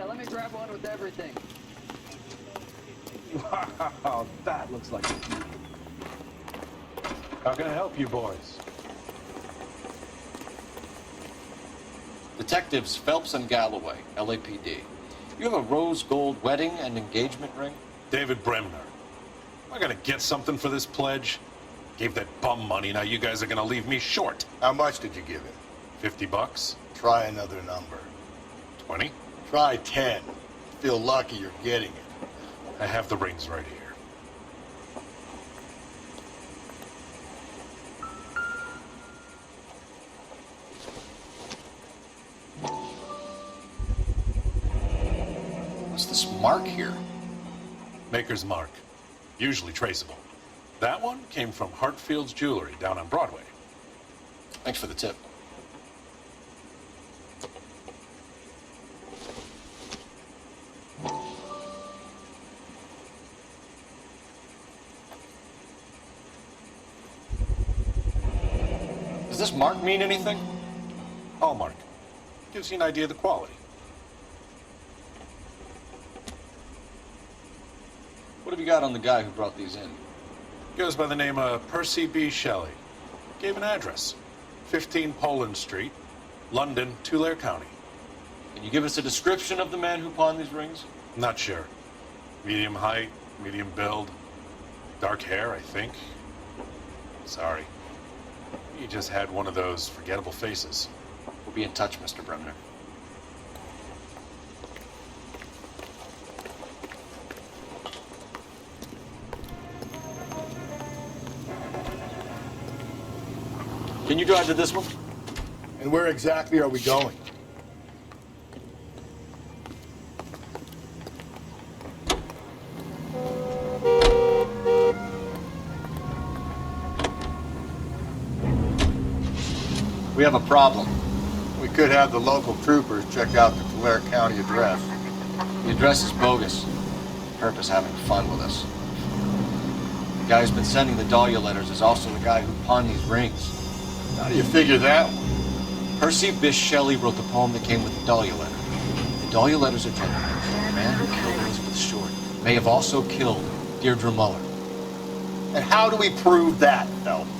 Yeah, let me grab one with everything. Wow, that looks like a key. How can I help you boys? Detectives Phelps and Galloway, LAPD. You have a rose gold wedding and engagement ring? David Bremner. Am I gonna get something for this pledge? Gave that bum money, now you guys are gonna leave me short. How much did you give him? $50? Try another number. 20? Try 10. Feel lucky you're getting it. I have the rings right here. What's this mark here? Maker's mark. Usually traceable. That one came from Hartfield's Jewelry down on Broadway. Thanks for the tip. Does this mark mean anything? Hallmark. Gives you an idea of the quality. What have you got on the guy who brought these in? Goes by the name of Percy B. Shelley. Gave an address. 15 Poland Street, London, Tulare County. Can you give us a description of the man who pawned these rings? Not sure. Medium height, medium build. Dark hair, I think. Sorry. He just had one of those forgettable faces. We'll be in touch, Mr. Bremner. Can you drive to this one? And where exactly are we going? We have a problem. We could have the local troopers check out the Tulare County address. The address is bogus. Herb is having fun with us. The guy who's been sending the Dahlia letters is also the guy who pawned these rings. How do you figure that one? Percy Bysshe Shelley wrote the poem that came with the Dahlia letter. The Dahlia letters are genuine. The man who killed Elizabeth Short may have also killed Deirdre Muller. And how do we prove that, Phelps?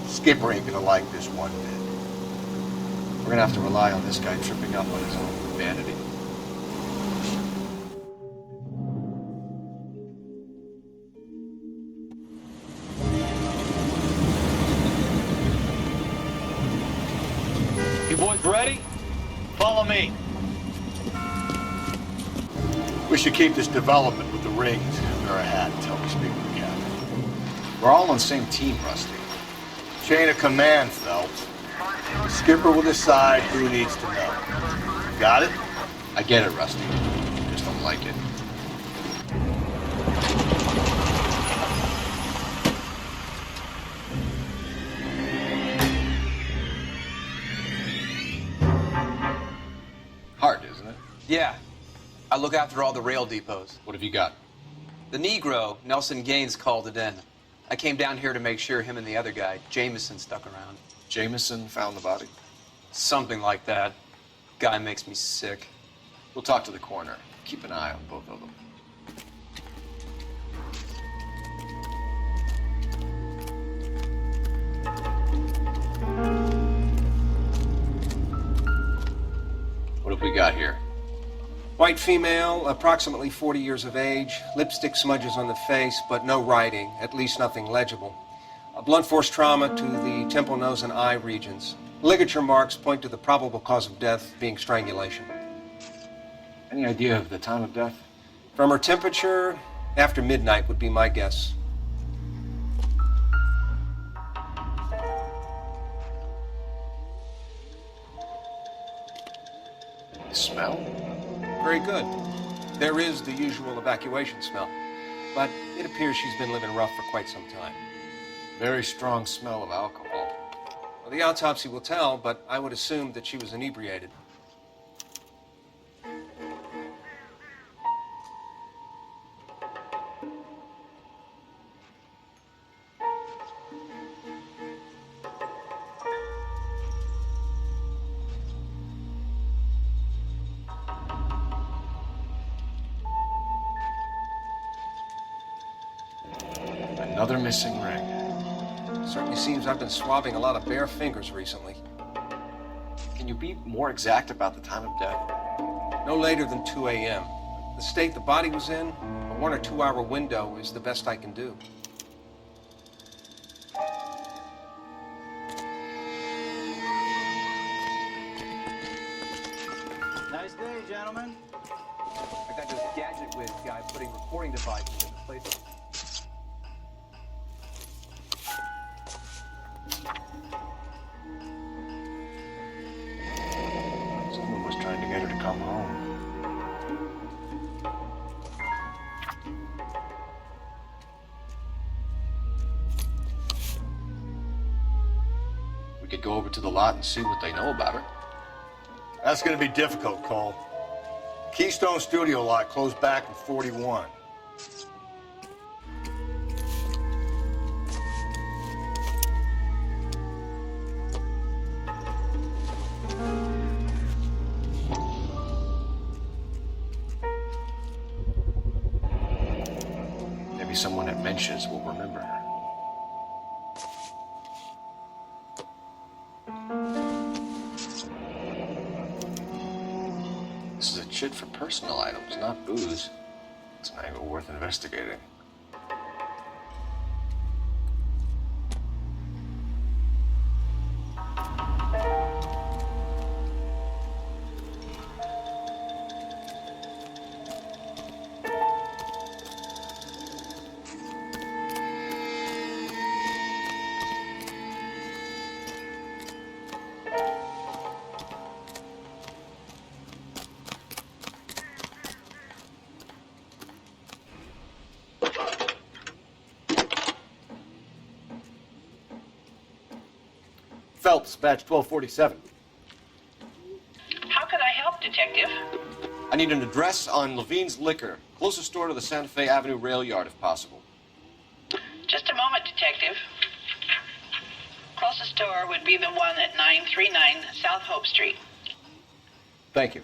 Skipper ain't gonna like this one bit. We're gonna have to rely on this guy tripping up on his own vanity. You boys ready? Follow me. We should keep this development with the rings under our hat until we speak with the captain. We're all on the same team, Rusty. Chain of command, Phelps. Skipper will decide who needs to know. Got it? I get it, Rusty. I just don't like it. Hard, isn't it? Yeah. I look after all the rail depots. What have you got? The Negro, Nelson Gaines, called it in. I came down here to make sure him and the other guy, Jameson, stuck around. Jameson found the body? Something like that. Guy makes me sick. We'll talk to the coroner. Keep an eye on both of them. What have we got here? White female, approximately 40 years of age, lipstick smudges on the face, but no writing, at least nothing legible. A blunt force trauma to the temple, nose, and eye regions. Ligature marks point to the probable cause of death being strangulation. Any idea of the time of death? From her temperature, after midnight would be my guess. Smell? Very good. There is the usual evacuation smell, but it appears she's been living rough for quite some time. Very strong smell of alcohol. Well, the autopsy will tell, but I would assume that she was inebriated. Another missing ring. Certainly seems I've been swabbing a lot of bare fingers recently. Can you be more exact about the time of death? No later than 2 a.m. The state the body was in, a 1 or 2 hour window is the best I can do. Nice day, gentlemen. I got this gadget whiz guy putting recording devices in the place. Someone was trying to get her to come home. We could go over to the lot and see what they know about her. That's gonna be difficult, Cole. Keystone Studio lot closed back in 41. Maybe someone at Mensch's will remember her. This is a chit for personal items, not booze. It's an angle worth investigating. Phelps, badge 1247. How can I help, Detective? I need an address on Levine's Liquor. Closest store to the Santa Fe Avenue rail yard, if possible. Just a moment, Detective. Closest store would be the one at 939 South Hope Street. Thank you.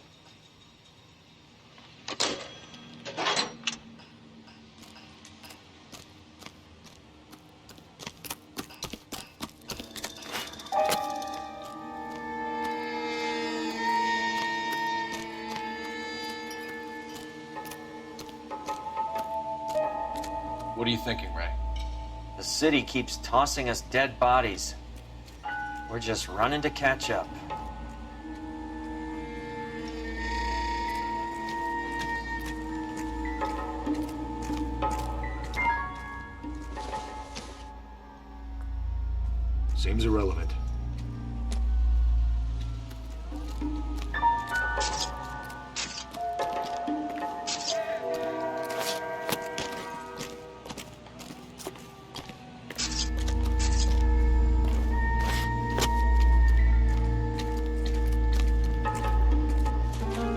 What are you thinking, Ray? The city keeps tossing us dead bodies. We're just running to catch up. Seems irrelevant.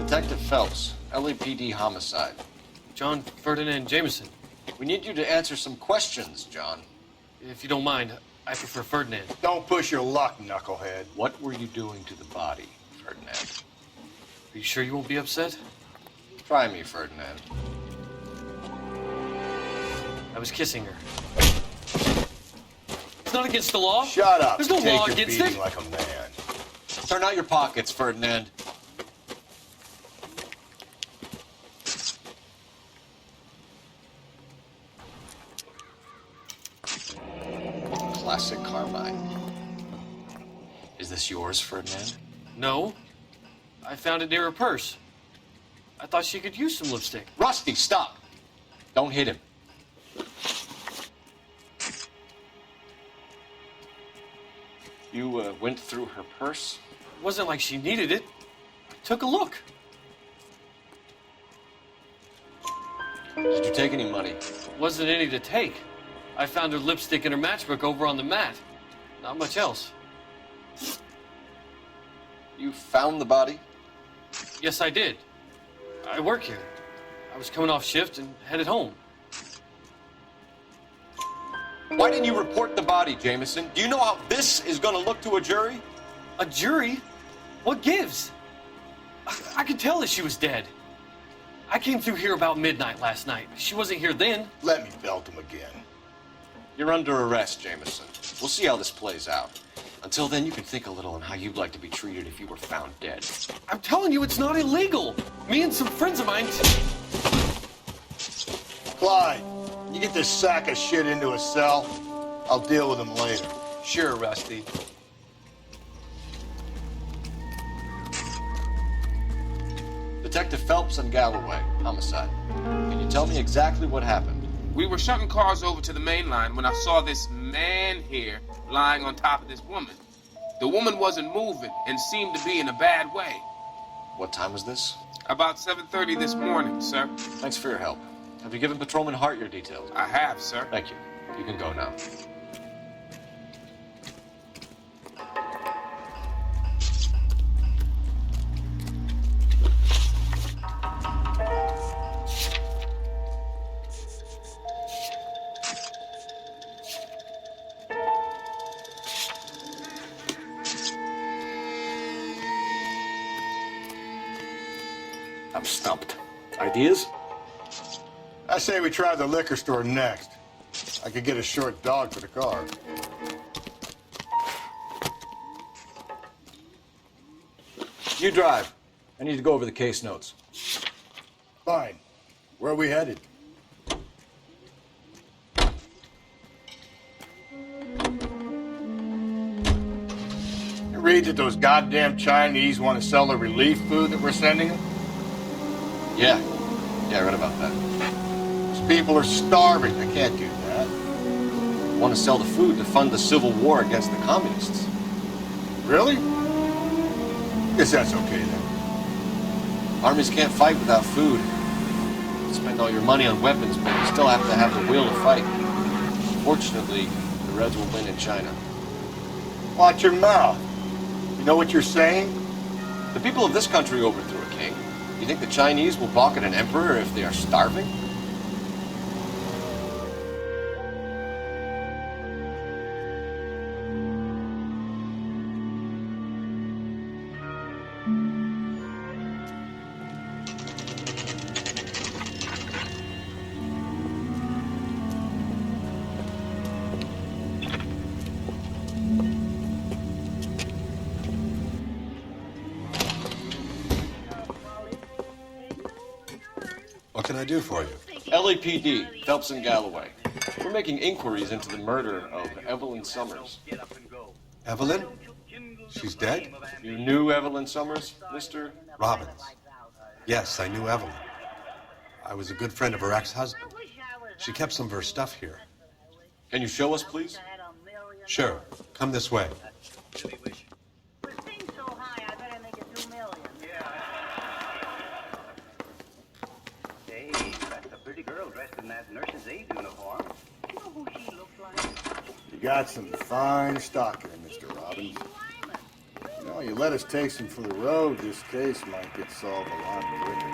Detective Phelps, LAPD homicide. John Ferdinand Jameson. We need you to answer some questions, John. If you don't mind, I prefer Ferdinand. Don't push your luck, knucklehead. What were you doing to the body, Ferdinand? Are you sure you won't be upset? Try me, Ferdinand. I was kissing her. It's not against the law. Shut up. There's no Take law your against beating it. like a man. Turn out your pockets, Ferdinand. Classic Carmine. Is this yours, Ferdinand? No. I found it near her purse. I thought she could use some lipstick. Rusty, stop! Don't hit him. You went through her purse? It wasn't like she needed it. I took a look. Did you take any money? Wasn't any to take. I found her lipstick and her matchbook over on the mat. Not much else. You found the body? Yes, I did. I work here. I was coming off shift and headed home. Why didn't you report the body, Jameson? Do you know how this is going to look to a jury? A jury? What gives? I could tell that she was dead. I came through here about midnight last night. She wasn't here then. Let me belt him again. You're under arrest, Jameson. We'll see how this plays out. Until then, you can think a little on how you'd like to be treated if you were found dead. I'm telling you, it's not illegal. Me and some friends of mine. Clyde, you get this sack of shit into a cell. I'll deal with him later. Sure, Rusty. Detective Phelps and Galloway, homicide. Can you tell me exactly what happened? We were shunting cars over to the main line when I saw this man here lying on top of this woman. The woman wasn't moving and seemed to be in a bad way. What time was this? About 7:30 this morning, sir. Thanks for your help. Have you given Patrolman Hart your details? I have, sir. Thank you. You can go now. I'm stumped. Ideas? I say we try the liquor store next. I could get a short dog for the car. You drive. I need to go over the case notes. Fine. Where are we headed? You read that those goddamn Chinese want to sell the relief food that we're sending them? Yeah, I read about that. These people are starving. They can't do that. Want to sell the food to fund the civil war against the communists. Really? Guess that's okay then. Armies can't fight without food. You spend all your money on weapons, but you still have to have the will to fight. Fortunately, the Reds will win in China. Watch your mouth. You know what you're saying? The people of this country overthrew a king. You think the Chinese will balk at an emperor if they are starving? What can I do for you? LAPD, Phelps and Galloway. We're making inquiries into the murder of Evelyn Summers. Evelyn? She's dead? You knew Evelyn Summers, Mr. Robbins. Yes, I knew Evelyn. I was a good friend of her ex-husband. She kept some of her stuff here. Can you show us, please? Sure. Come this way. Hey, that's a pretty girl dressed in that nurse's aide uniform. You know who she looks like? You got some fine stock here, Mr. Robbins. You know, you let us take some for the road, this case might get solved a lot quicker.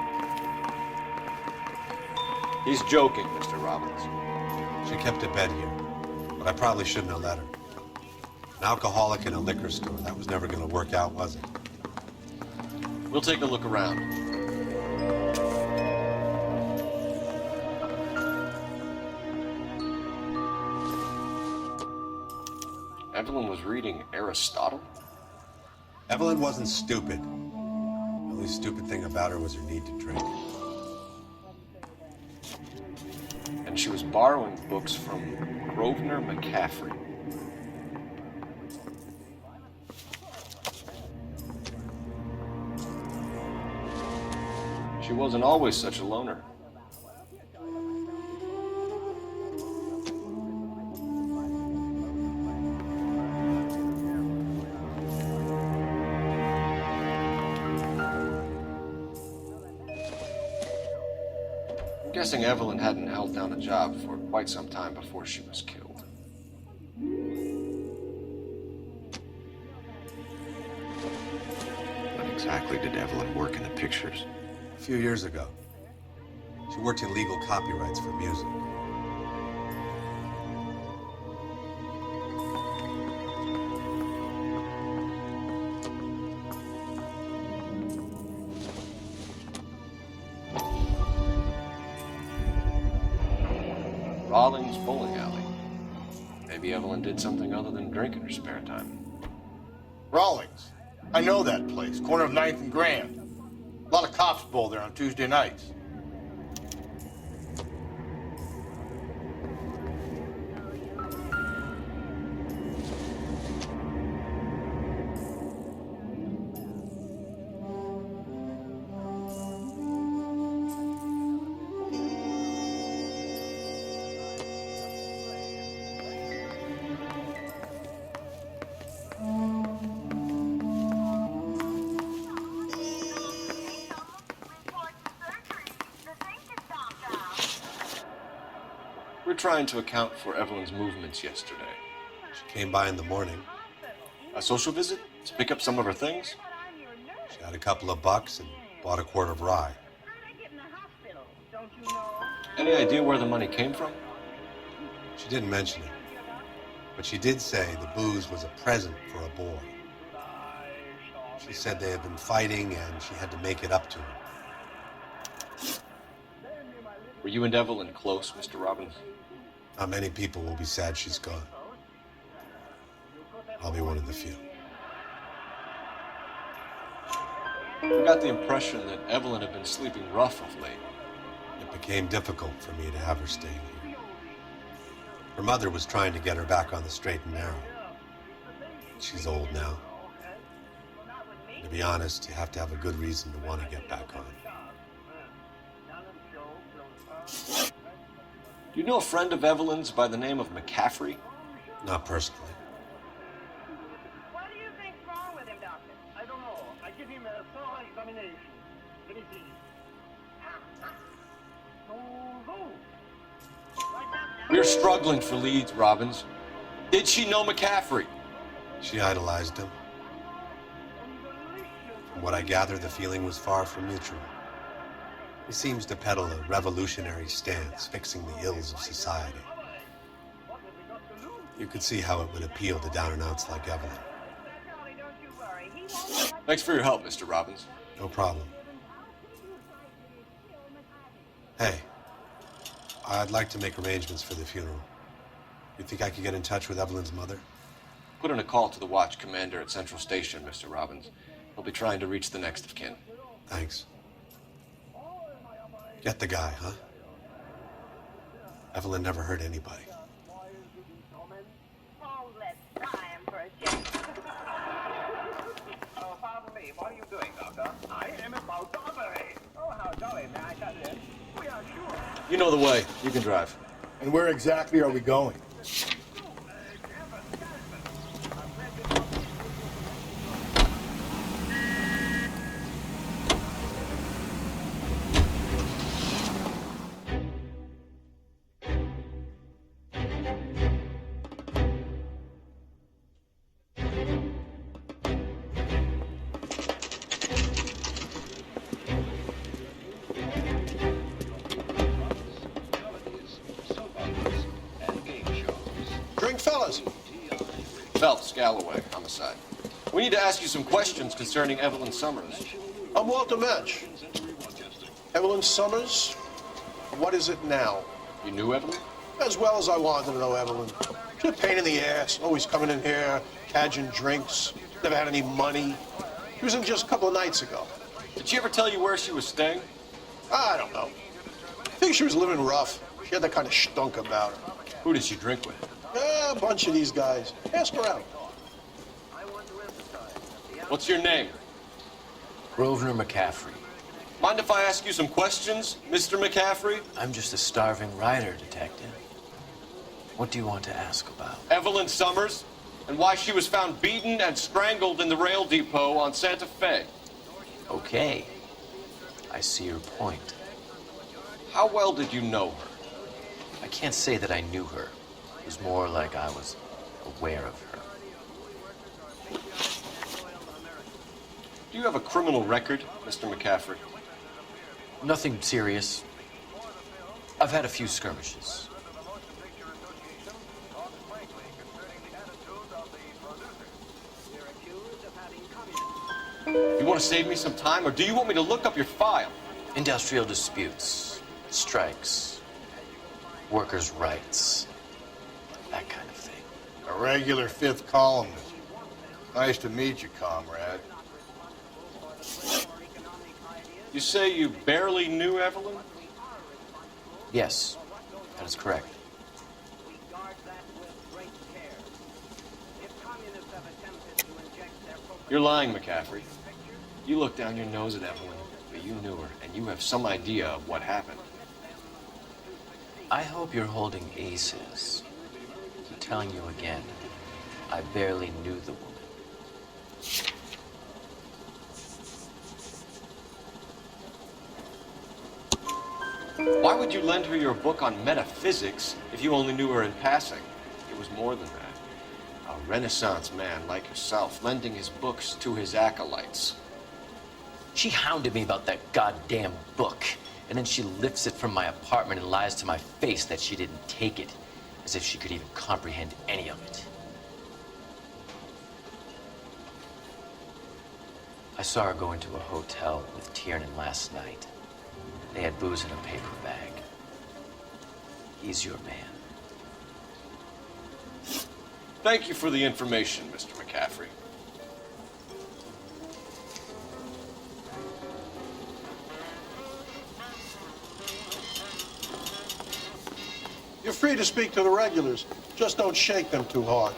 He's joking, Mr. Robbins. She kept a bed here, but I probably shouldn't have let her. An alcoholic in a liquor store. That was never going to work out, was it? We'll take a look around. Evelyn was reading Aristotle? Evelyn wasn't stupid. The only stupid thing about her was her need to drink. And she was borrowing books from Grosvenor McCaffrey. She wasn't always such a loner. I'm guessing Evelyn hadn't held down a job for quite some time before she was killed. When exactly did Evelyn work in the pictures? A few years ago. She worked in legal copyrights for music. Rollins Bowling Alley. Maybe Evelyn did something other than drink in her spare time. Rawlings. I know that place. Corner of 9th and Grand. A lot of cops bowl there on Tuesday nights. We're trying to account for Evelyn's movements yesterday. She came by in the morning. A social visit to pick up some of her things? She had a couple of bucks and bought a quart of rye. Any idea where the money came from? She didn't mention it, but she did say the booze was a present for a boy. She said they had been fighting and she had to make it up to him. Were you and Evelyn close, Mr. Robbins? Not many people will be sad she's gone. I'll be one of the few. We got the impression that Evelyn had been sleeping rough of late. It became difficult for me to have her stay here. Her mother was trying to get her back on the straight and narrow. She's old now. To be honest, you have to have a good reason to want to get back on. Do you know a friend of Evelyn's by the name of McCaffrey? Not personally. What do you think's wrong with him, Doctor? I don't know. I give him a thorough examination. Let me see. We're struggling for leads, Robbins. Did she know McCaffrey? She idolized him. From what I gather, the feeling was far from mutual. He seems to peddle a revolutionary stance, fixing the ills of society. You could see how it would appeal to down-and-outs like Evelyn. Thanks for your help, Mr. Robbins. No problem. Hey, I'd like to make arrangements for the funeral. You think I could get in touch with Evelyn's mother? Put in a call to the watch commander at Central Station, Mr. Robbins. He'll be trying to reach the next of kin. Thanks. Get the guy, huh? Evelyn never hurt anybody. Oh, pardon me. What are you doing, Doctor? I am about to operate. Oh, how jolly. May I cut in? We are sure. You know the way. You can drive. And where exactly are we going? Fellas. Phelps, Galloway, homicide. We need to ask you some questions concerning Evelyn Summers. I'm Walter Mensch. Evelyn Summers? What is it now? You knew Evelyn? As well as I wanted to know Evelyn. She's a pain in the ass, always coming in here, cadging drinks, never had any money. She was in just a couple of nights ago. Did she ever tell you where she was staying? I don't know. I think she was living rough. She had that kind of stunk about her. Who did she drink with? A bunch of these guys. Ask around. What's your name? Grosvenor McCaffrey. Mind if I ask you some questions, Mr. McCaffrey? I'm just a starving writer, Detective. What do you want to ask about? Evelyn Summers, and why she was found beaten and strangled in the rail depot on Santa Fe. Okay. I see your point. How well did you know her? I can't say that I knew her. It was more like I was aware of her. Do you have a criminal record, Mr. McCaffrey? Nothing serious. I've had a few skirmishes. You want to save me some time, or do you want me to look up your file? Industrial disputes, strikes, workers' rights, that kind of thing. A regular fifth columnist. Nice to meet you, comrade. You say you barely knew Evelyn? Yes, that is correct. You're lying, McCaffrey. You looked down your nose at Evelyn, but you knew her, and you have some idea of what happened. I hope you're holding aces. I'm telling you again, I barely knew the woman. Why would you lend her your book on metaphysics if you only knew her in passing? It was more than that. A Renaissance man like yourself, lending his books to his acolytes. She hounded me about that goddamn book, and then she lifts it from my apartment and lies to my face that she didn't take it, as if she could even comprehend any of it. I saw her go into a hotel with Tiernan last night. They had booze in a paper bag. He's your man. Thank you for the information, Mr. McCaffrey. You're free to speak to the regulars. Just don't shake them too hard.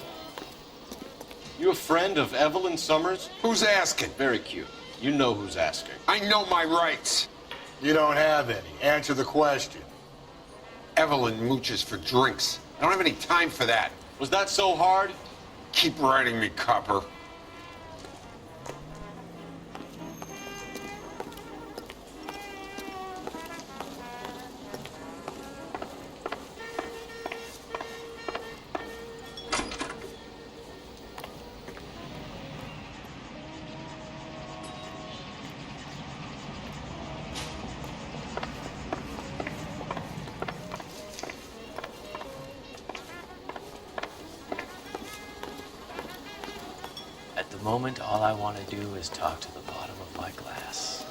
You a friend of Evelyn Summers? Who's asking? Very cute. You know who's asking. I know my rights. You don't have any. Answer the question. Evelyn mooches for drinks. I don't have any time for that. Was that so hard? Keep writing me, copper. At the moment, all I want to do is talk to the bottom of my glass.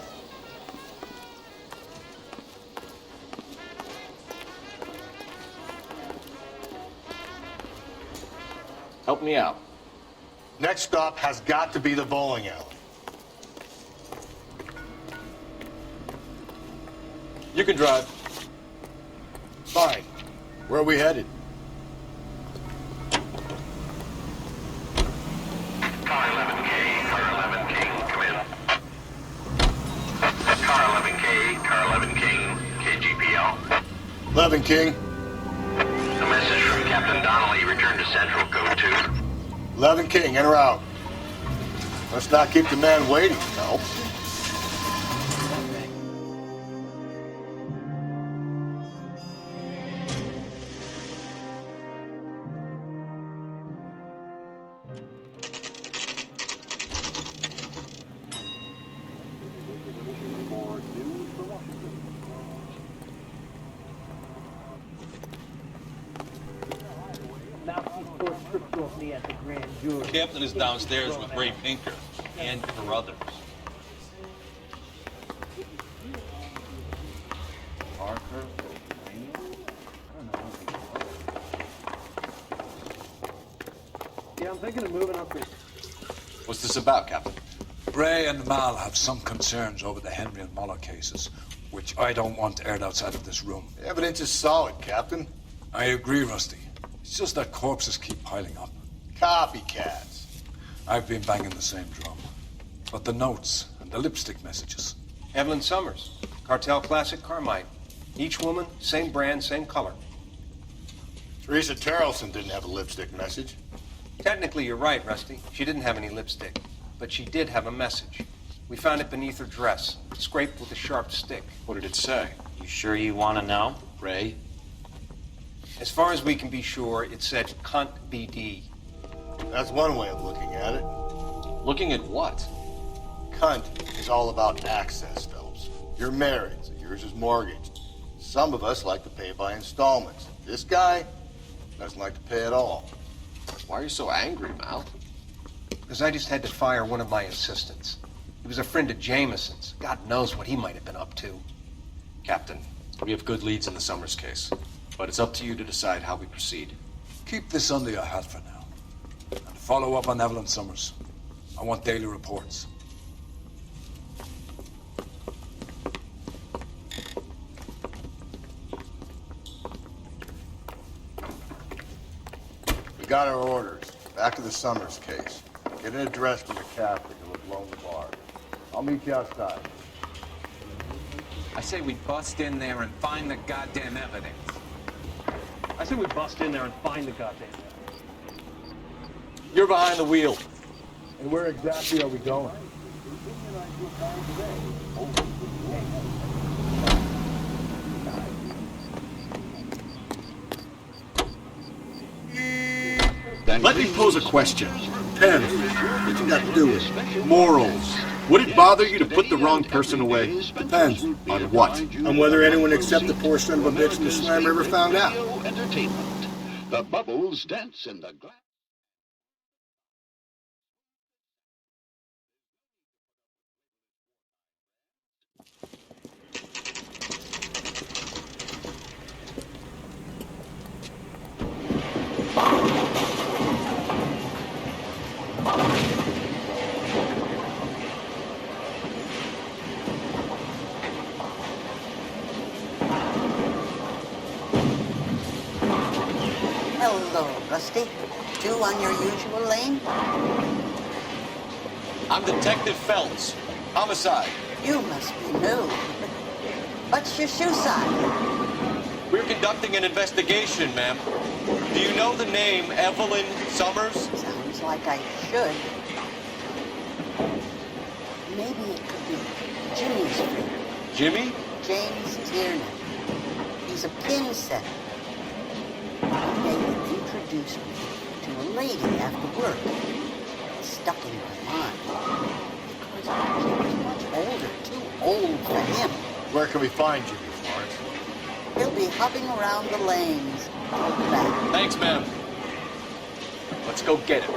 Help me out. Next stop has got to be the bowling alley. You can drive. Fine. Where are we headed? Car 11K, Car 11 King, come in. Car 11K, Car 11 King, KGPL. 11 King. A message from Captain Donnelly, return to Central, code 2. 11 King, in or out? Let's not keep the man waiting, Phelps. Captain is downstairs with Ray Pinker and Carruthers. Parker, yeah, I'm thinking of moving up here. What's this about, Captain? Ray and Mal have some concerns over the Henry and Muller cases, which I don't want aired outside of this room. The evidence is solid, Captain. I agree, Rusty. It's just that corpses keep piling up. Copycats. I've been banging the same drum. But the notes and the lipstick messages. Evelyn Summers, Cartel Classic Carmine. Each woman, same brand, same color. Teresa Terrelson didn't have a lipstick message. Technically, you're right, Rusty. She didn't have any lipstick. But she did have a message. We found it beneath her dress, scraped with a sharp stick. What did it say? You sure you want to know? Ray? As far as we can be sure, it said cunt BD. That's one way of looking at it. Looking at what? Cunt is all about access, Phelps. You're married, so yours is mortgaged. Some of us like to pay by installments. This guy doesn't like to pay at all. Why are you so angry, Mal? Because I just had to fire one of my assistants. He was a friend of Jameson's. God knows what he might have been up to. Captain, we have good leads in the Summers case, but it's up to you to decide how we proceed. Keep this under your hat for now. Follow up on Evelyn Summers. I want daily reports. We got our orders. Back to the Summers case. Get an address from the Catholic who had blown the bar. I'll meet you outside. I say we bust in there and find the goddamn evidence. I say we bust in there and find the goddamn evidence. You're behind the wheel. And where exactly are we going? Let me pose a question. Depends. What you got to do with it? Morals. Would it bother you to put the wrong person away? Depends. On what? On whether anyone except the poor son of a bitch in the slam ever found out. Entertainment. The bubbles dance in the glass. Hello, Rusty. Two on your usual lane? I'm Detective Phelps. Homicide. You must be new. What's your shoe size? We're conducting an investigation, ma'am. Do you know the name Evelyn Summers? Sounds like I should. Maybe it could be Jimmy's friend. Jimmy? James Tierney. He's a pin setter. One day he introduced me to a lady after work. It stuck in my mind. Because she was much older, too old for him. Where can we find Jimmy, Florence? He'll be hopping around the lanes. Out back. Thanks, ma'am. Let's go get him.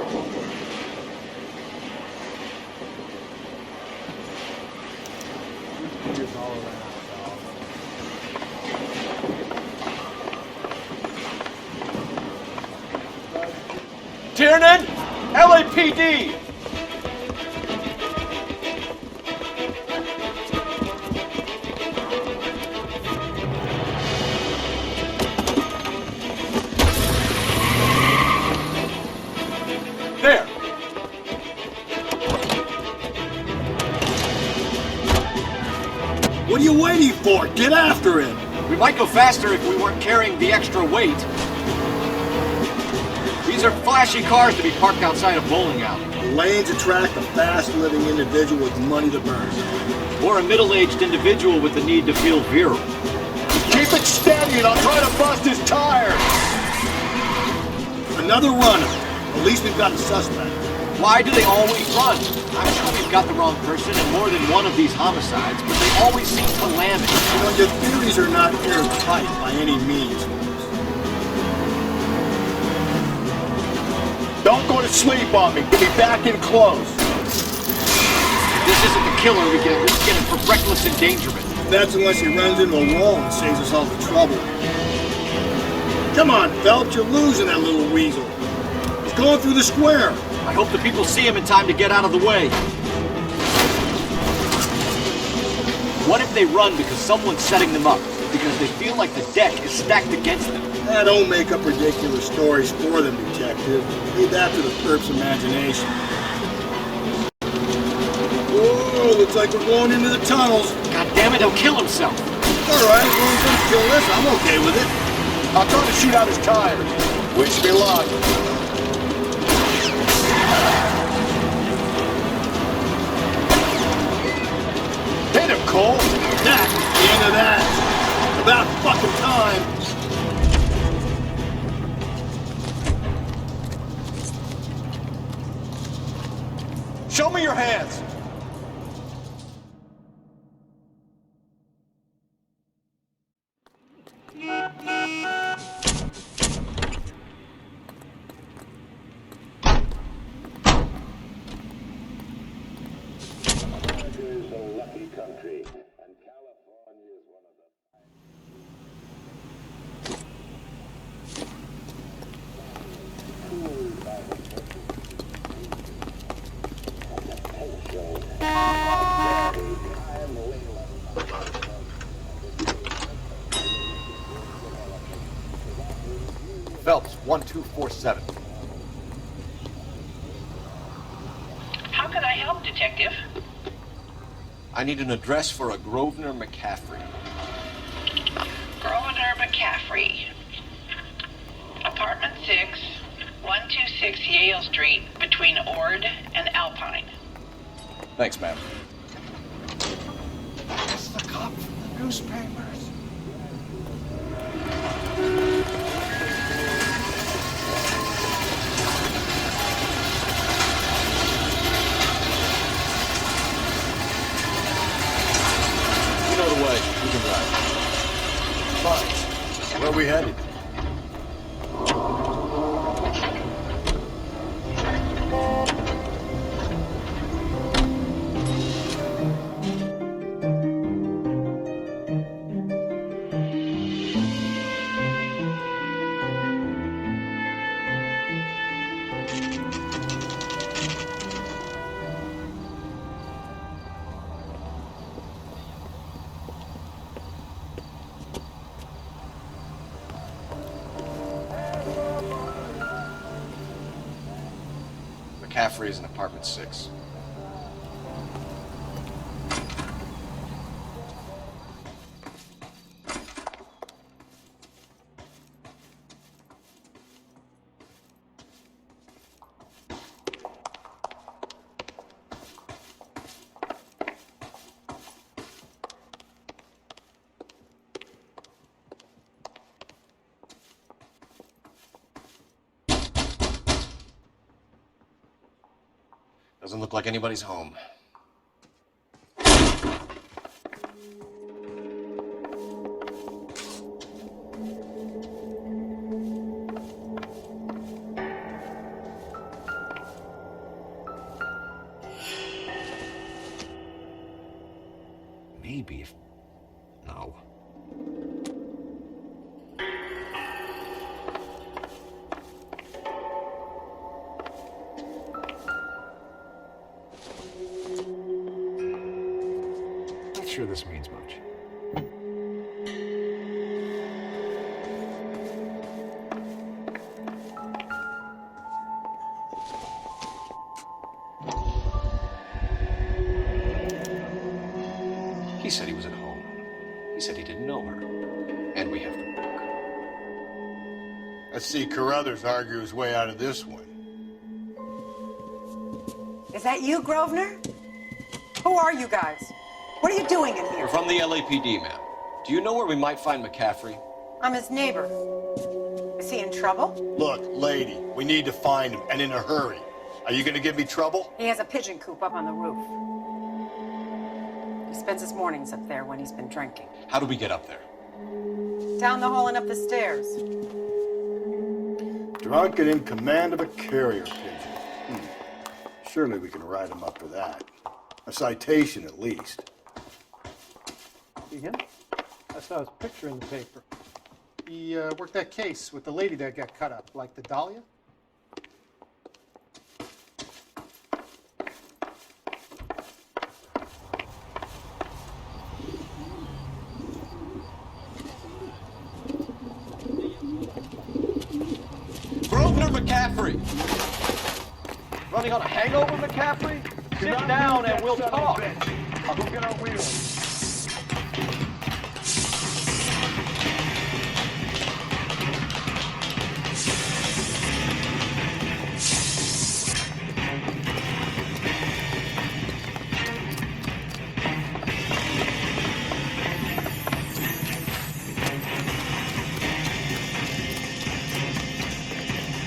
Tiernan, LAPD! There! What are you waiting for? Get after him! We might go faster if we weren't carrying the extra weight. These are flashy cars to be parked outside a bowling alley. The lanes attract a fast-living individual with money to burn. Or a middle-aged individual with the need to feel virile. Keep it steady and I'll try to bust his tires! Another runner. At least we've got a suspect. Why do they always run? I'm sure we've got the wrong person in more than one of these homicides, but they always seem to land it. You know, your theories are not airtight by any means. Don't go to sleep on me. Get me back in close. This isn't the killer we get him for reckless endangerment. That's unless he runs into a wall and saves us all the trouble. Come on, Phelps, you're losing that little weasel. He's going through the square. I hope the people see him in time to get out of the way. What if they run because someone's setting them up? Because they feel like the deck is stacked against them? Don't make up ridiculous stories for them, detective. Leave that to the perp's imagination. Whoa, looks like we're going into the tunnels. God damn it, he'll kill himself. All right, as long as he doesn't kill us, I'm okay with it. I'll try to shoot out his tires. Wish me luck. Hit him, Cole. That's the end of that. About fucking time. Show me your hands! Phelps, 1247. How can I help, Detective? I need an address for a Grosvenor McCaffrey. Grosvenor McCaffrey. Apartment 6, 126 Yale Street, between Ord and Alpine. Thanks, ma'am. It's the cop from the newspapers. You know the way. We can drive. Fine. Where are we headed? McCaffrey is in apartment 6. Doesn't look like anybody's home. Maybe if... No. Not sure this means much. He said he was at home. He said he didn't know her. And we have the book. Let's see Carruthers argue his way out of this one. Is that you, Grosvenor? Who are you guys? What are you doing in here? We're from the LAPD, ma'am. Do you know where we might find McCaffrey? I'm his neighbor. Is he in trouble? Look, lady, we need to find him, and in a hurry. Are you gonna give me trouble? He has a pigeon coop up on the roof. He spends his mornings up there when he's been drinking. How do we get up there? Down the hall and up the stairs. Drunk and in command of a carrier pigeon. Surely we can write him up for that. A citation, at least. See him? I saw his picture in the paper. He worked that case with the lady that got cut up, like the Dahlia. Grosvenor McCaffrey! Running on a hangover, McCaffrey? Sit down and we'll talk. I'll go get our wheels.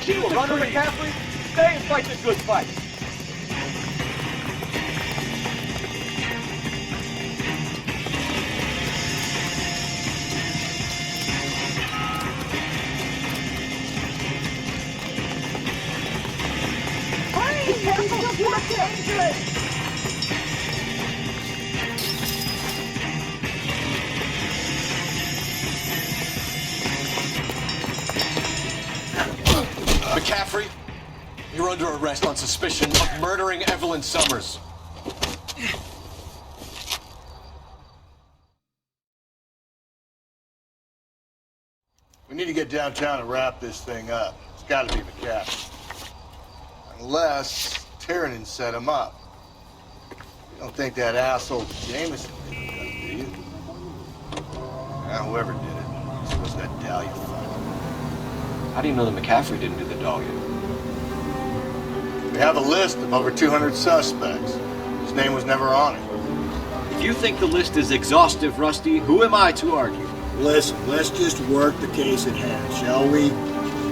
You a runner, McCaffrey? Stay and fight the good fight. McCaffrey, you're under arrest on suspicion of murdering Evelyn Summers. We need to get downtown and wrap this thing up. It's got to be McCaffrey. Unless Tiernan set him up. You don't think that asshole Jameson did it, do you? Whoever did it, it was that Dahlia fuck. How do you know that McCaffrey didn't do the dogging? We have a list of over 200 suspects. His name was never on it. If you think the list is exhaustive, Rusty, who am I to argue? Listen, let's just work the case at hand, shall we?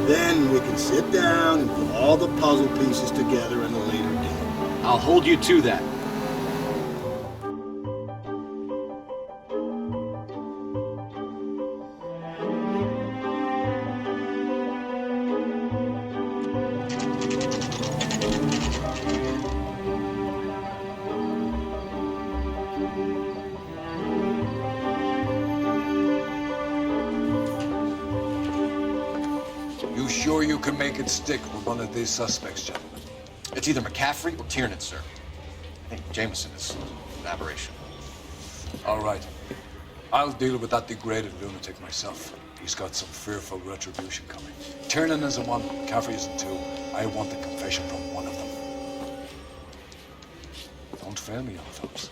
Then we can sit down and put all the puzzle pieces together in a later date. I'll hold you to that. You sure you can make it stick with one of these suspects, gentlemen? It's either McCaffrey or Tiernan, sir. I think Jameson is an aberration. All right. I'll deal with that degraded lunatic myself. He's got some fearful retribution coming. Tiernan isn't one, McCaffrey isn't two. I want the confession from one of them. Don't fail me, young fellas.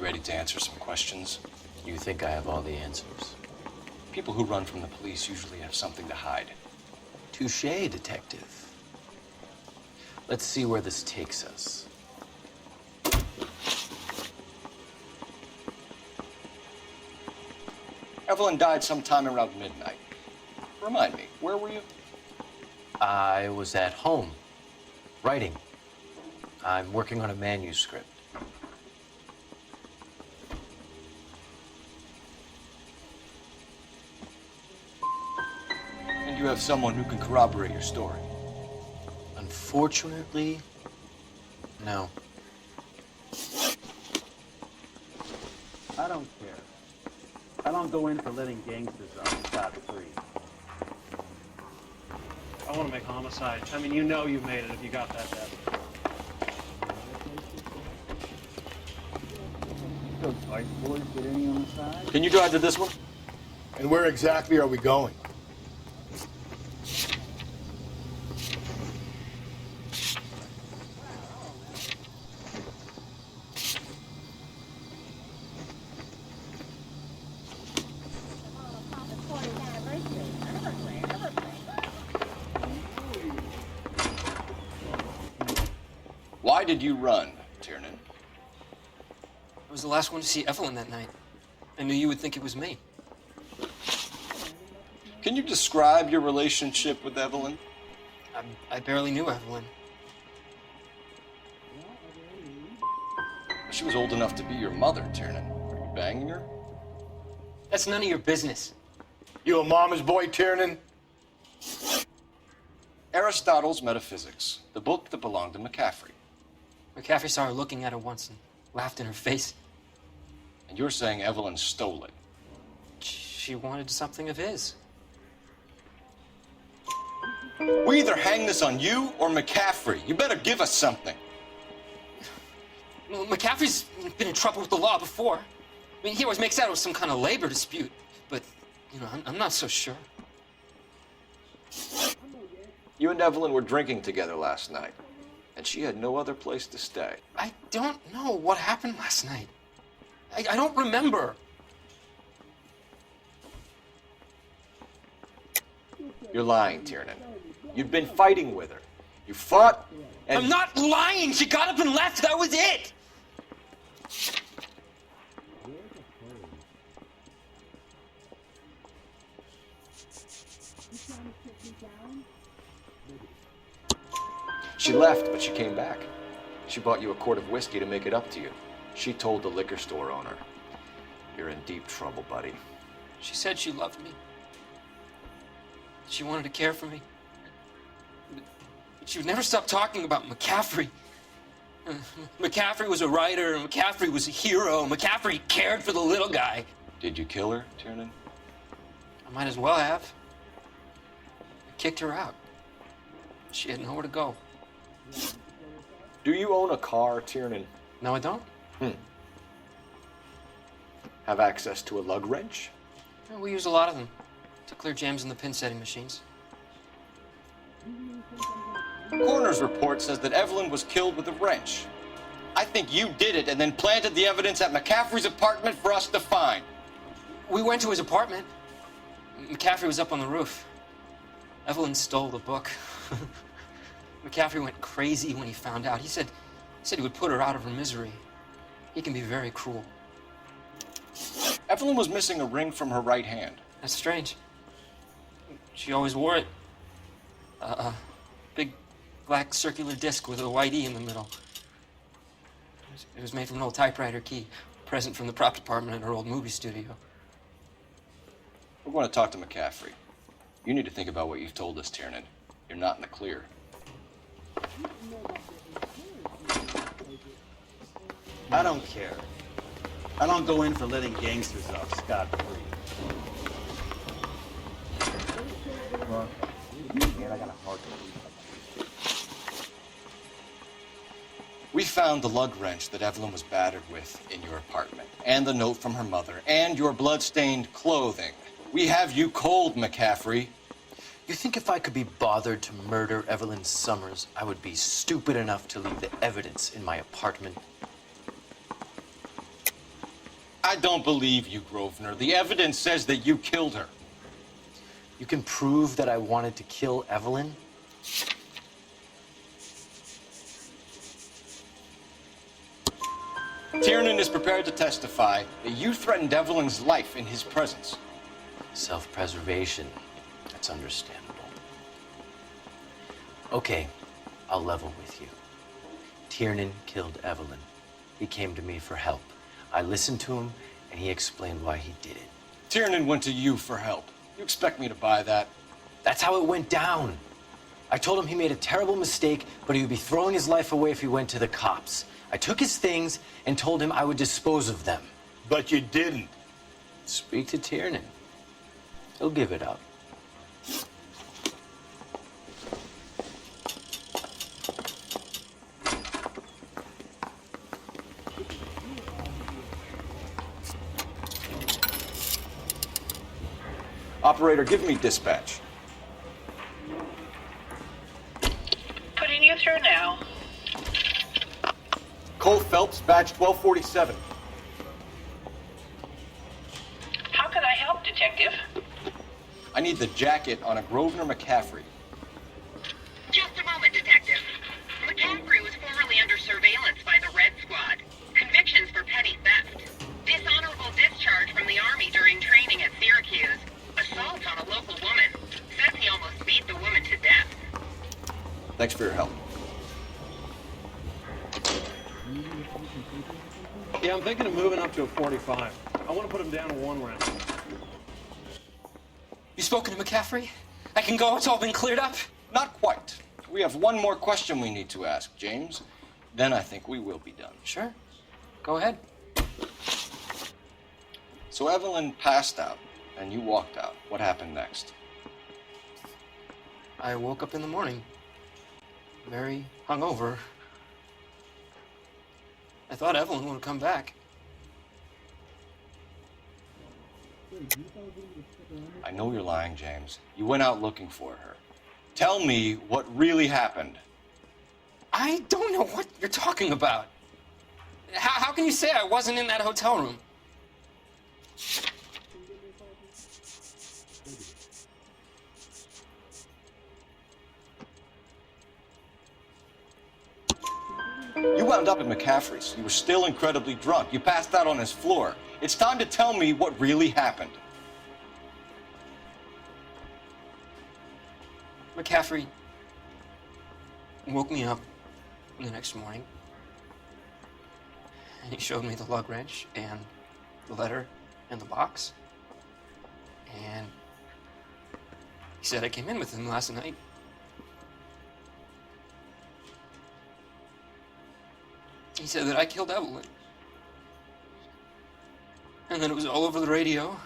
Ready to answer some questions? You think I have all the answers? People who run from the police usually have something to hide. Touché, detective. Let's see where this takes us. Evelyn died sometime around midnight. Remind me, where were you? I was at home, writing. I'm working on a manuscript. You have someone who can corroborate your story. Unfortunately, no. I don't care. I don't go in for letting gangsters off scot-free. I want to make homicide. I mean, you know you made it if you got that bad. Those white boys get any on the side? Can you drive to this one? And where exactly are we going? Why did you run, Tiernan? I was the last one to see Evelyn that night. I knew you would think it was me. Can you describe your relationship with Evelyn? I barely knew Evelyn. She was old enough to be your mother, Tiernan. Were you banging her? That's none of your business. You a mama's boy, Tiernan? Aristotle's Metaphysics, the book that belonged to McCaffrey. McCaffrey saw her looking at her once and laughed in her face. And you're saying Evelyn stole it? She wanted something of his. We either hang this on you or McCaffrey. You better give us something. Well, McCaffrey's been in trouble with the law before. I mean, he always makes out it was some kind of labor dispute. But, you know, I'm not so sure. You and Evelyn were drinking together last night, and she had no other place to stay. I don't know what happened last night. I don't remember. You're lying, Tiernan. You've been fighting with her. You fought, and... I'm not lying! She got up and left! That was it! She left, but she came back. She bought you a quart of whiskey to make it up to you. She told the liquor store owner. You're in deep trouble, buddy. She said she loved me. She wanted to care for me. But she would never stop talking about McCaffrey. McCaffrey was a writer, and McCaffrey was a hero. McCaffrey cared for the little guy. Did you kill her, Tiernan? I might as well have. I kicked her out. She had nowhere to go. Do you own a car, Tiernan? No, I don't. Have access to a lug wrench? Yeah, we use a lot of them to clear jams in the pin setting machines. Coroner's report says that Evelyn was killed with a wrench. I think you did it and then planted the evidence at McCaffrey's apartment for us to find. We went to his apartment. McCaffrey was up on the roof. Evelyn stole the book. McCaffrey went crazy when he found out. He said he would put her out of her misery. He can be very cruel. Evelyn was missing a ring from her right hand. That's strange. She always wore it. Big black circular disc with a white E in the middle. It was made from an old typewriter key, a present from the prop department at her old movie studio. We're going to talk to McCaffrey. You need to think about what you've told us, Tiernan. You're not in the clear. I don't care. I don't go in for letting gangsters off scot-free. Well, man, I got a heart. We found the lug wrench that Evelyn was battered with in your apartment, and the note from her mother, and your blood-stained clothing. We have you cold, McCaffrey. You think if I could be bothered to murder Evelyn Summers, I would be stupid enough to leave the evidence in my apartment? I don't believe you, Grosvenor. The evidence says that you killed her. You can prove that I wanted to kill Evelyn? Tiernan is prepared to testify that you threatened Evelyn's life in his presence. Self-preservation. That's understandable. Okay, I'll level with you. Tiernan killed Evelyn. He came to me for help. I listened to him, and he explained why he did it. Tiernan went to you for help. You expect me to buy that? That's how it went down. I told him he made a terrible mistake, but he would be throwing his life away if he went to the cops. I took his things and told him I would dispose of them. But you didn't. Speak to Tiernan. He'll give it up. Operator, give me dispatch. Putting you through now. Cole Phelps, badge 1247. How can I help, Detective? I need the jacket on a Grosvenor McCaffrey. Just a moment, Detective. McCaffrey was formerly under surveillance by the Red Squad. Convictions for petty theft. Dishonorable discharge from the Army during training at Syracuse. Assault on a local woman. Says he almost beat the woman to death. Thanks for your help. Yeah, I'm thinking of moving up to a 45. I want to put him down to 1 round. You spoken to McCaffrey? I can go? It's all been cleared up? Not quite. We have one more question we need to ask, James. Then I think we will be done. Sure. Go ahead. So Evelyn passed out, and you walked out. What happened next? I woke up in the morning, very hungover. I thought Evelyn would come back. I know you're lying, James. You went out looking for her. Tell me what really happened. I don't know what you're talking about. How can you say I wasn't in that hotel room? You wound up at McCaffrey's. You were still incredibly drunk. You passed out on his floor. It's time to tell me what really happened. McCaffrey woke me up the next morning, and he showed me the lug wrench and the letter and the box. And he said I came in with him last night. He said that I killed Evelyn. And that it was all over the radio.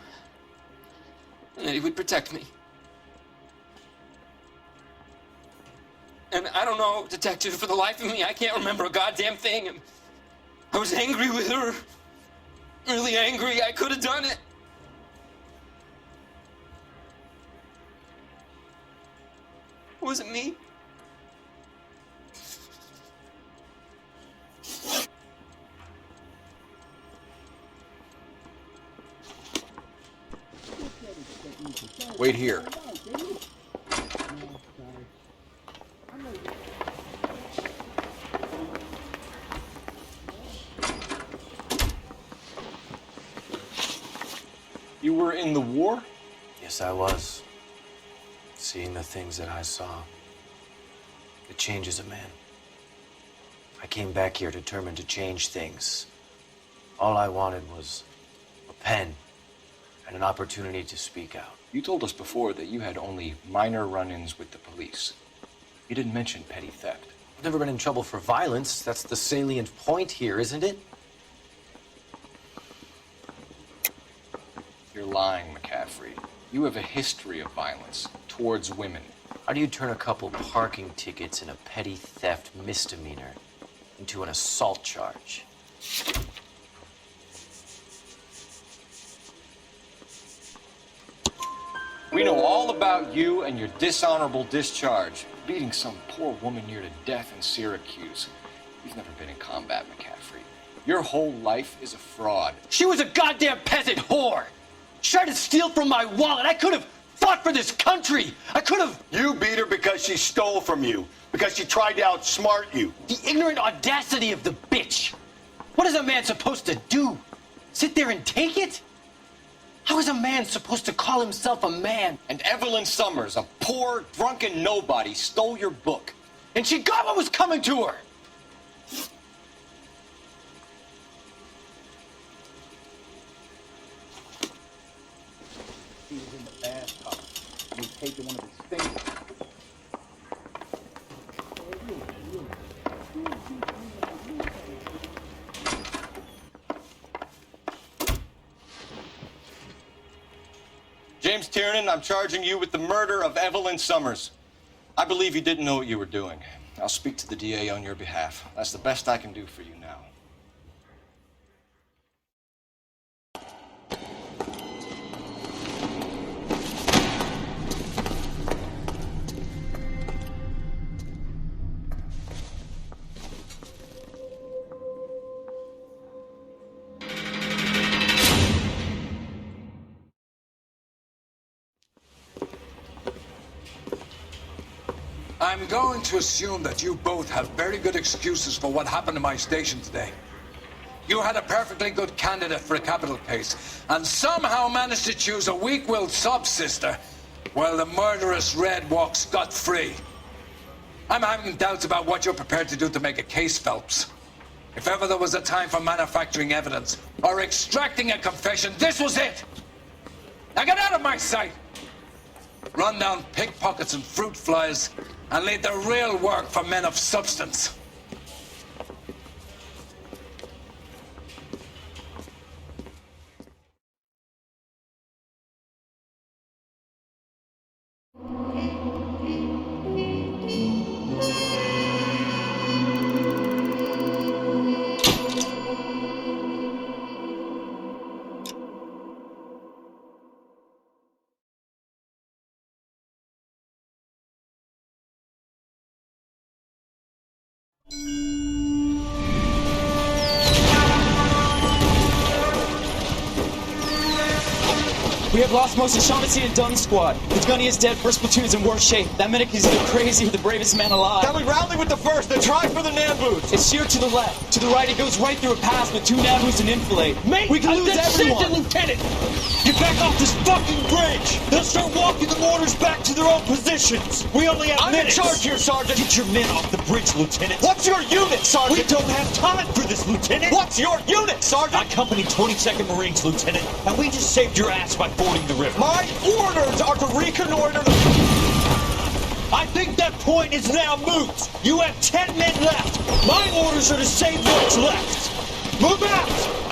And that he would protect me. And I don't know, Detective, for the life of me, I can't remember a goddamn thing. And I was angry with her. Really angry. I could have done it. It wasn't me. Wait here. You were in the war? Yes, I was. Seeing the things that I saw, it changes a man. I came back here determined to change things. All I wanted was a pen and an opportunity to speak out. You told us before that you had only minor run-ins with the police. You didn't mention petty theft. I've never been in trouble for violence. That's the salient point here, isn't it? You're lying, McCaffrey. You have a history of violence towards women. How do you turn a couple parking tickets and a petty theft misdemeanor into an assault charge? We know all about you and your dishonorable discharge, beating some poor woman near to death in Syracuse. You've never been in combat, McCaffrey. Your whole life is a fraud. She was a goddamn peasant whore! She tried to steal from my wallet. I could have fought for this country. I could have... You beat her because she stole from you, because she tried to outsmart you. The ignorant audacity of the bitch. What is a man supposed to do? Sit there and take it? How is a man supposed to call himself a man? And Evelyn Summers, a poor, drunken nobody, stole your book. And she got what was coming to her. He was in the bathtub. And he'd taken one of his fingers. James Tiernan, I'm charging you with the murder of Evelyn Summers. I believe you didn't know what you were doing. I'll speak to the DA on your behalf. That's the best I can do for you now. I'm going to assume that you both have very good excuses for what happened to my station today. You had a perfectly good candidate for a capital case, and somehow managed to choose a weak-willed sub-sister, while the murderous Red walks scot-free. I'm having doubts about what you're prepared to do to make a case, Phelps. If ever there was a time for manufacturing evidence or extracting a confession, this was it! Now get out of my sight! Run down pickpockets and fruit flies, and leave the real work for men of substance. We have lost most of Shaughnessy and Dunn's squad. The gunny is dead, first platoon's in worse shape. That medic is either crazy or the bravest man alive. Now we rally with the first, then try for the Nambus. It's sheer to the left. To the right, it goes right through a pass with 2 Nambus and enfilade. Mate, we can lose everyone. Lieutenant! Get back off this fucking bridge! They'll start walking the mortars back to their own positions! We only have minutes! I'm in charge here, Sergeant! Get your men off the bridge, Lieutenant! What's your unit, Sergeant? We don't have time for this, Lieutenant! What's your unit, Sergeant? I company 22nd Marines, Lieutenant, and we just saved your ass by fording the river. My orders are to reconnoiter the... I think that point is now moot! You have 10 men left! My orders are to save what's left! Move out!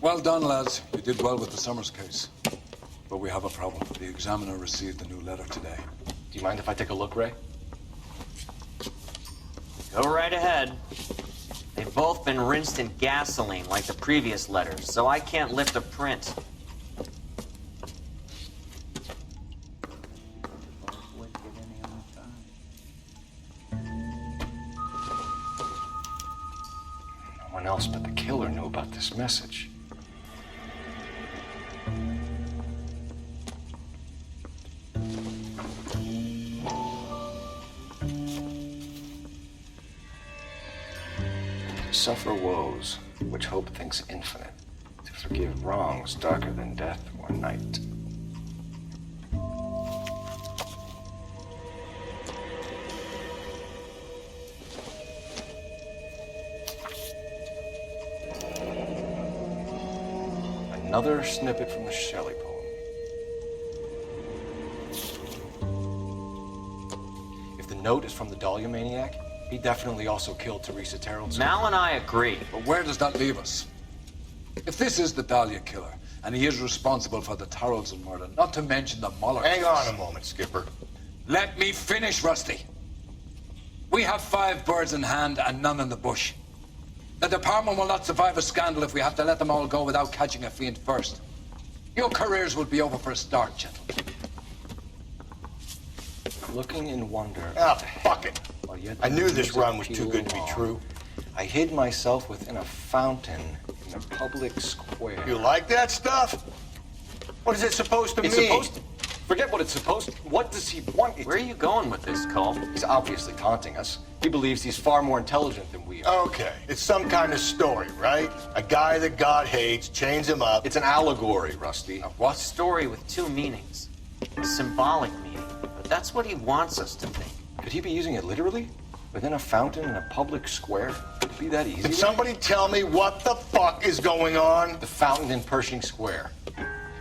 Well done, lads. You did well with the Summers case. But we have a problem. The examiner received a new letter today. Do you mind if I take a look, Ray? Go right ahead. They've both been rinsed in gasoline like the previous letters, so I can't lift a print. No one else but the killer knew about this message. To suffer woes, which hope thinks infinite. To forgive wrongs darker than death or night. Another snippet from the Shelley poem. If the note is from the Dahlia maniac, he definitely also killed Teresa Terrell. Mal and I agree. But where does that leave us? If this is the Dahlia killer, and he is responsible for the Tarrelson murder, not to mention the Muller Hang case. on a moment, Skipper. Let me finish, Rusty. We have 5 birds in hand and none in the bush. The department will not survive a scandal if we have to let them all go without catching a fiend first. Your careers will be over for a start, gentlemen. Looking in wonder. Ah, fuck it. Yet I knew this run was too peeled good to be off. true. I hid myself within a fountain in a public square. You like that stuff? What is it supposed to It's mean? supposed to... Forget what it's supposed to... What does he want it Where are you going with this, Cole? He's obviously taunting us. He believes he's far more intelligent than we are. Okay, it's some kind of story, right? A guy that God hates, chains him up. It's an allegory, Rusty. What? Story with 2 meanings. A symbolic meaning. But that's what he wants us to think. Could he be using it literally? Within a fountain in a public square? Could it be that easy? Can somebody tell me what the fuck is going on? The fountain in Pershing Square.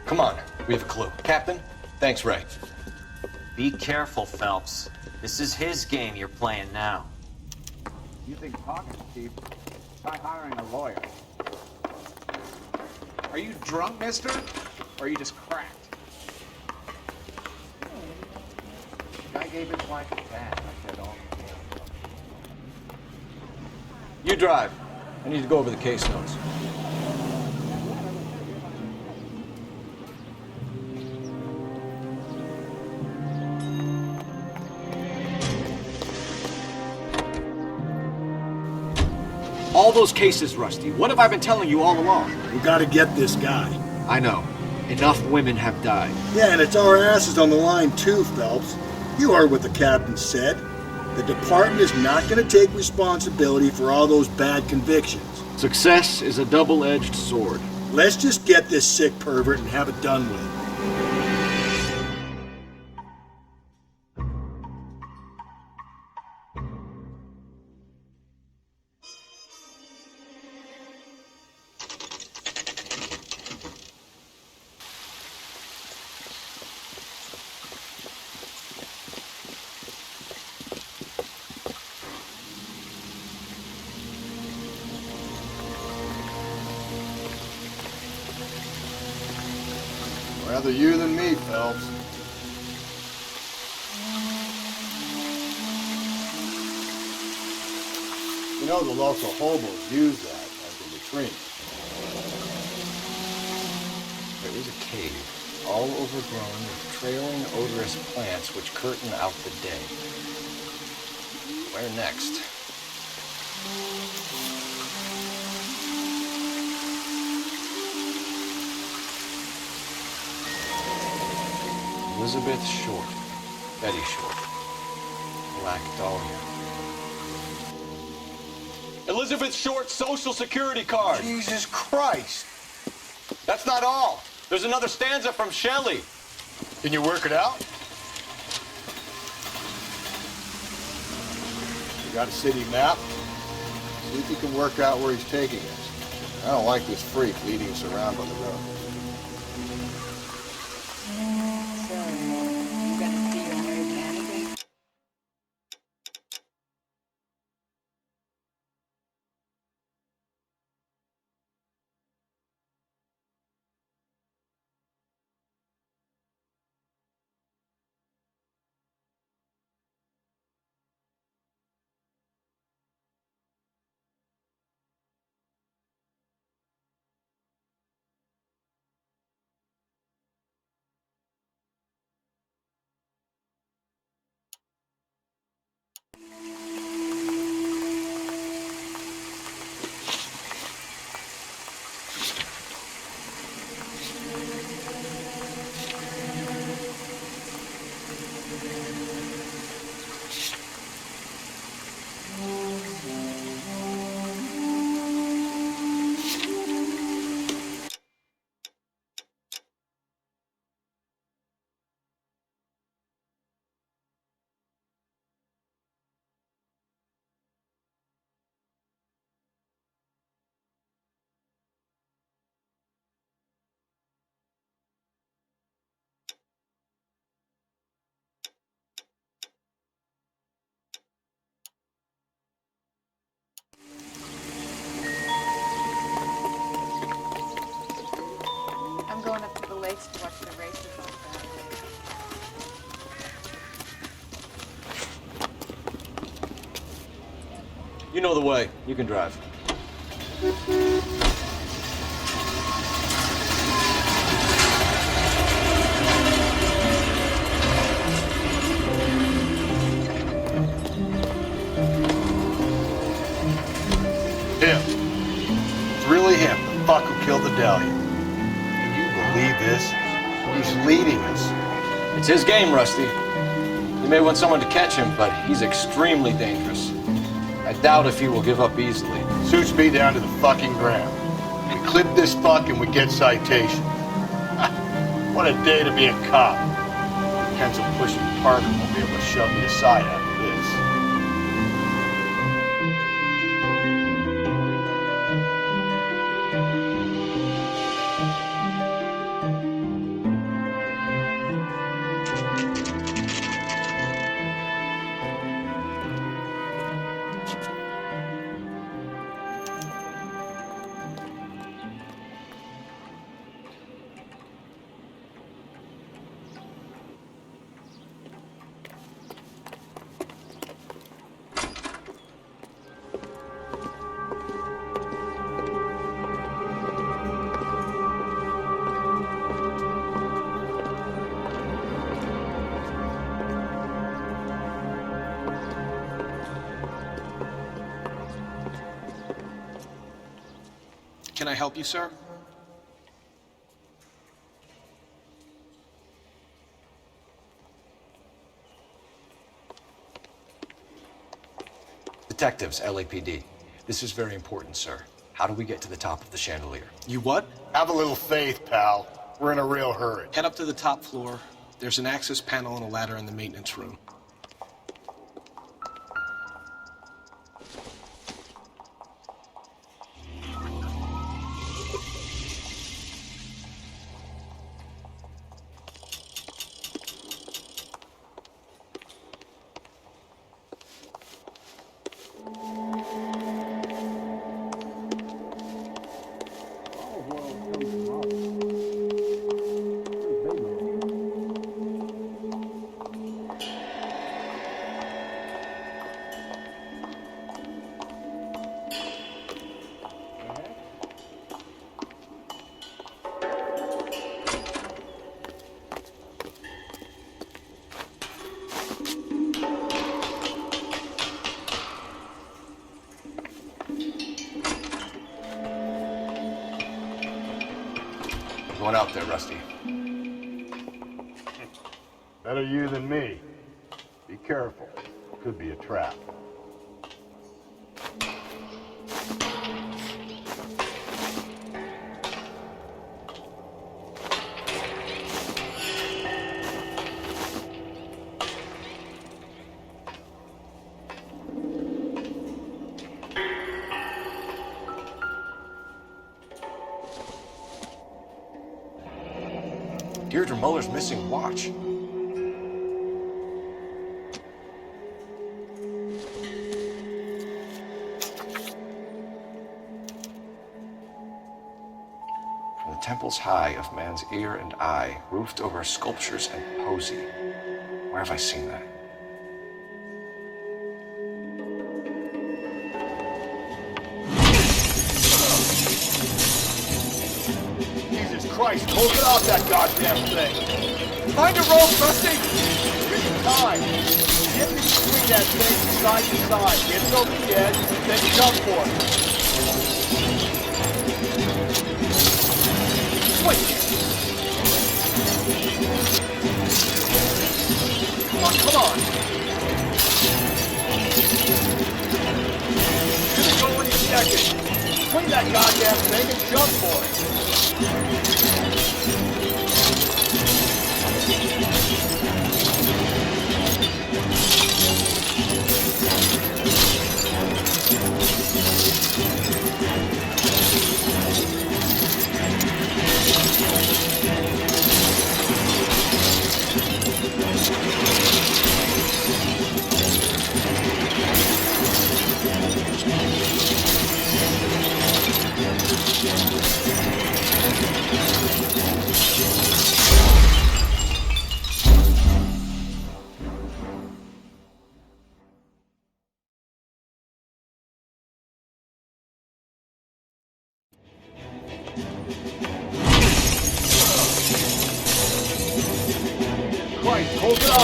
Come on, we have a clue. Captain, thanks, Ray. Be careful, Phelps. This is his game you're playing now. You think talking, Steve? Try hiring a lawyer. Are you drunk, mister? Or are you just cracked? The guy gave his wife a bath. I said, oh. You drive. I need to go over the case notes. All those cases, Rusty. What have I been telling you all along? We gotta get this guy. I know. Enough women have died. Yeah, and it's our asses on the line too, Phelps. You heard what the captain said. The department is not gonna take responsibility for all those bad convictions. Success is a double-edged sword. Let's just get this sick pervert and have it done with. Rather you than me, Phelps. You know the local hobos use that as a latrine. There is a cave, all overgrown with trailing, odorous plants which curtain out the day. Where next? Elizabeth Short, Betty Short, Black Dahlia. Elizabeth Short's Social Security card. Jesus Christ. That's not all. There's another stanza from Shelley. Can you work it out? You got a city map? See if you can work out where he's taking us. I don't like this freak leading us around on the road. You know the way. You can drive. Him. It's really him, the fuck who killed the Dahlia. Can you believe this? He's leading us. It's his game, Rusty. You may want someone to catch him, but he's extremely dangerous. I doubt if he will give up easily. Suits me down to the fucking ground. We clip this fuck and we get citation. What a day to be a cop. Pencil pushing Parker won't be able to shove me aside after this. Can I help you, sir? Detectives, LAPD. This is very important, sir. How do we get to the top of the chandelier? You what? Have a little faith, pal. We're in a real hurry. Head up to the top floor. There's an access panel and a ladder in the maintenance room. Going out there, Rusty. Better you than me. Be careful. Could be a trap. Deirdre Muller's missing watch. From the temples high of man's ear and eye, roofed over sculptures and poesy. Where have I seen that? Jesus Christ, hold it off that goddamn thing! Find a rope, Rusty! Here's your time. Get between that thing from side to side. Get it over the edge, then jump for it. Wait! Come on! Gonna go in a second. Swing that goddamn thing and jump for it.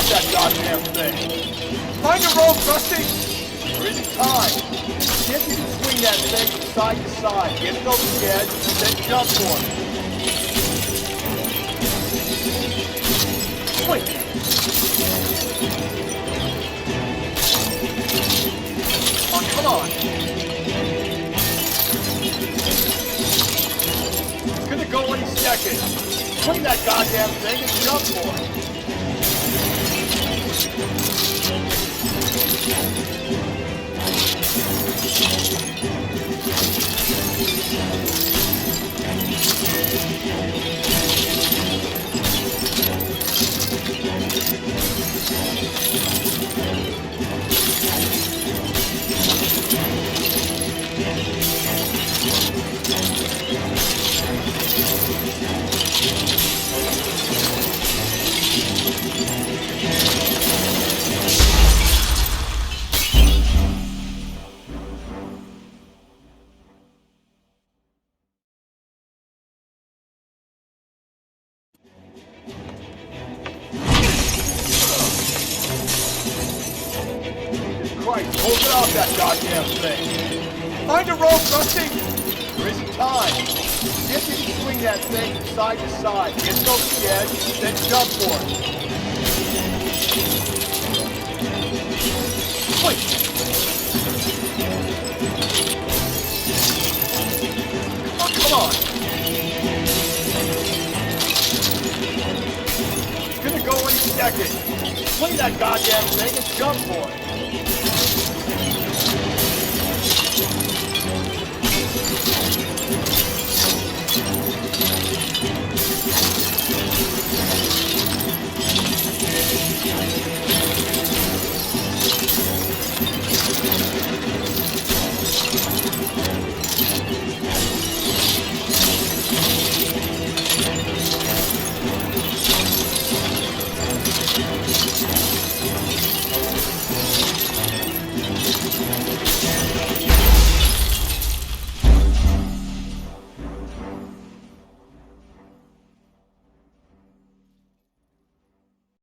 off that goddamn thing. Find a rope, Rusty. There isn't time. See if you can swing that thing from side to side. Get it over the edge, then jump for it. Wait. Oh, come on. It's gonna go any second. Swing that goddamn thing and jump for it. Christ, hold it off that goddamn thing. Find a rope, Rusty. There isn't time. See if you can swing that thing from side to side. Get it over the edge, then jump for it. Wait. Oh, come on. It's gonna go any second. Swing that goddamn thing and jump for it.